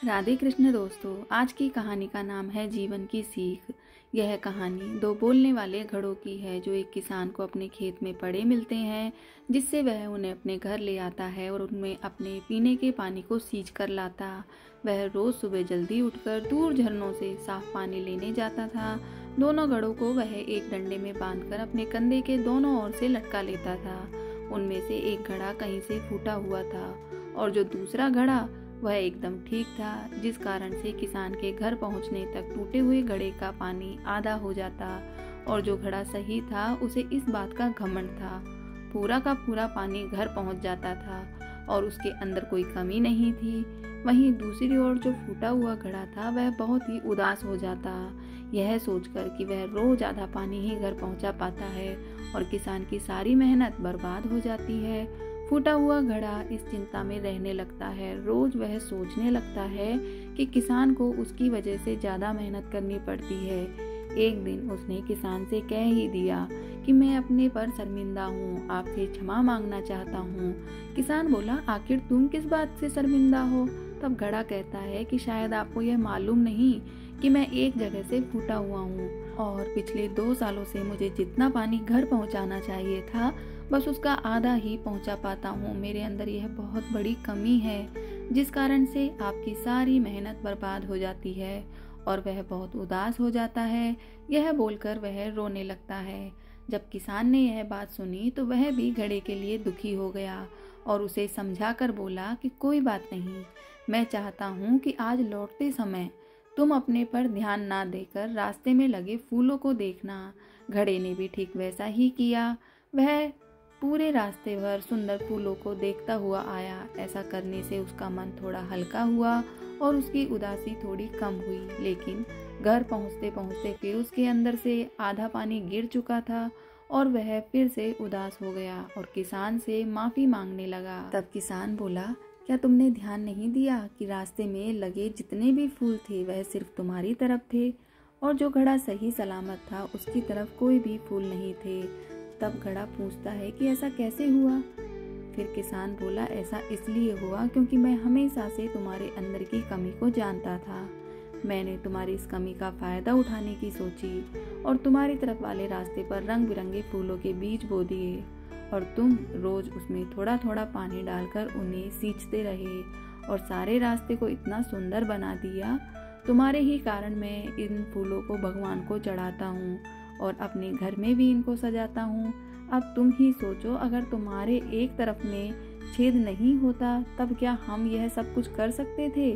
राधे कृष्ण दोस्तों, आज की कहानी का नाम है जीवन की सीख। यह कहानी दो बोलने वाले घड़ों की है जो एक किसान को अपने खेत में पड़े मिलते हैं, जिससे वह उन्हें अपने घर ले आता है और उनमें अपने पीने के पानी को सींच कर लाता। वह रोज सुबह जल्दी उठकर दूर झरनों से साफ पानी लेने जाता था। दोनों घड़ों को वह एक डंडे में बांधकर अपने कंधे के दोनों ओर से लटका लेता था। उनमें से एक घड़ा कहीं से फूटा हुआ था और जो दूसरा घड़ा वह एकदम ठीक था, जिस कारण से किसान के घर पहुंचने तक टूटे हुए घड़े का पानी आधा हो जाता। और जो घड़ा सही था उसे इस बात का घमंड था, पूरा का पूरा पानी घर पहुंच जाता था और उसके अंदर कोई कमी नहीं थी। वहीं दूसरी ओर जो फूटा हुआ घड़ा था वह बहुत ही उदास हो जाता, यह सोचकर कि वह रोज आधा पानी ही घर पहुंचा पाता है और किसान की सारी मेहनत बर्बाद हो जाती है। फूटा हुआ घड़ा इस चिंता में रहने लगता है। रोज वह सोचने लगता है कि किसान को उसकी वजह से ज्यादा मेहनत करनी पड़ती है। एक दिन उसने किसान से कह ही दिया कि मैं अपने पर शर्मिंदा हूँ, आपसे क्षमा मांगना चाहता हूँ। किसान बोला, आखिर तुम किस बात से शर्मिंदा हो? तब घड़ा कहता है कि शायद आपको यह मालूम नहीं कि मैं एक जगह से फूटा हुआ हूँ और पिछले 2 सालों से मुझे जितना पानी घर पहुँचाना चाहिए था बस उसका आधा ही पहुंचा पाता हूँ। मेरे अंदर यह बहुत बड़ी कमी है, जिस कारण से आपकी सारी मेहनत बर्बाद हो जाती है। और वह बहुत उदास हो जाता है। यह बोलकर वह रोने लगता है। जब किसान ने यह बात सुनी तो वह भी घड़े के लिए दुखी हो गया और उसे समझाकर बोला कि कोई बात नहीं, मैं चाहता हूँ कि आज लौटते समय तुम अपने पर ध्यान ना देकर रास्ते में लगे फूलों को देखना। घड़े ने भी ठीक वैसा ही किया। वह पूरे रास्ते भर सुंदर फूलों को देखता हुआ आया। ऐसा करने से उसका मन थोड़ा हल्का हुआ और उसकी उदासी थोड़ी कम हुई। लेकिन घर पहुंचते पहुंचते फिर उसके अंदर से आधा पानी गिर चुका था और वह फिर से उदास हो गया और किसान से माफी मांगने लगा। तब किसान बोला, क्या तुमने ध्यान नहीं दिया कि रास्ते में लगे जितने भी फूल थे वह सिर्फ तुम्हारी तरफ थे और जो घड़ा सही सलामत था उसकी तरफ कोई भी फूल नहीं थे? तब घड़ा पूछता है कि ऐसा कैसे हुआ? फिर किसान बोला, ऐसा इसलिए हुआ क्योंकि मैं हमेशा से तुम्हारे अंदर की कमी को जानता था। मैंने तुम्हारी इस कमी का फायदा उठाने की सोची और तुम्हारी तरफ वाले रास्ते पर रंग बिरंगे फूलों के बीज बो दिए और तुम रोज उसमें थोड़ा थोड़ा पानी डालकर उन्हें सींचते रहे और सारे रास्ते को इतना सुंदर बना दिया। तुम्हारे ही कारण मैं इन फूलों को भगवान को चढ़ाता हूँ और अपने घर में भी इनको सजाता हूँ। अब तुम ही सोचो, अगर तुम्हारे एक तरफ में छेद नहीं होता तब क्या हम यह सब कुछ कर सकते थे?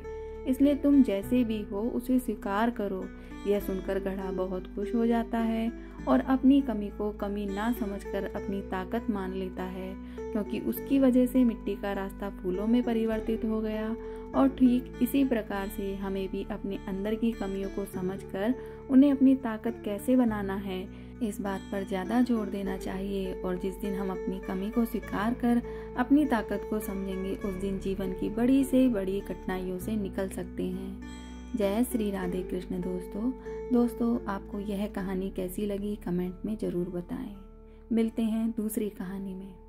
इसलिए तुम जैसे भी हो उसे स्वीकार करो। यह सुनकर घड़ा बहुत खुश हो जाता है और अपनी कमी को कमी ना समझकर अपनी ताकत मान लेता है, क्योंकि उसकी वजह से मिट्टी का रास्ता फूलों में परिवर्तित हो गया। और ठीक इसी प्रकार से हमें भी अपने अंदर की कमियों को समझकर उन्हें अपनी ताकत कैसे बनाना है, इस बात पर ज़्यादा जोर देना चाहिए। और जिस दिन हम अपनी कमी को स्वीकार कर अपनी ताकत को समझेंगे, उस दिन जीवन की बड़ी से बड़ी कठिनाइयों से निकल सकते हैं। जय श्री राधे कृष्ण दोस्तों, आपको यह कहानी कैसी लगी कमेंट में ज़रूर बताएं। मिलते हैं दूसरी कहानी में।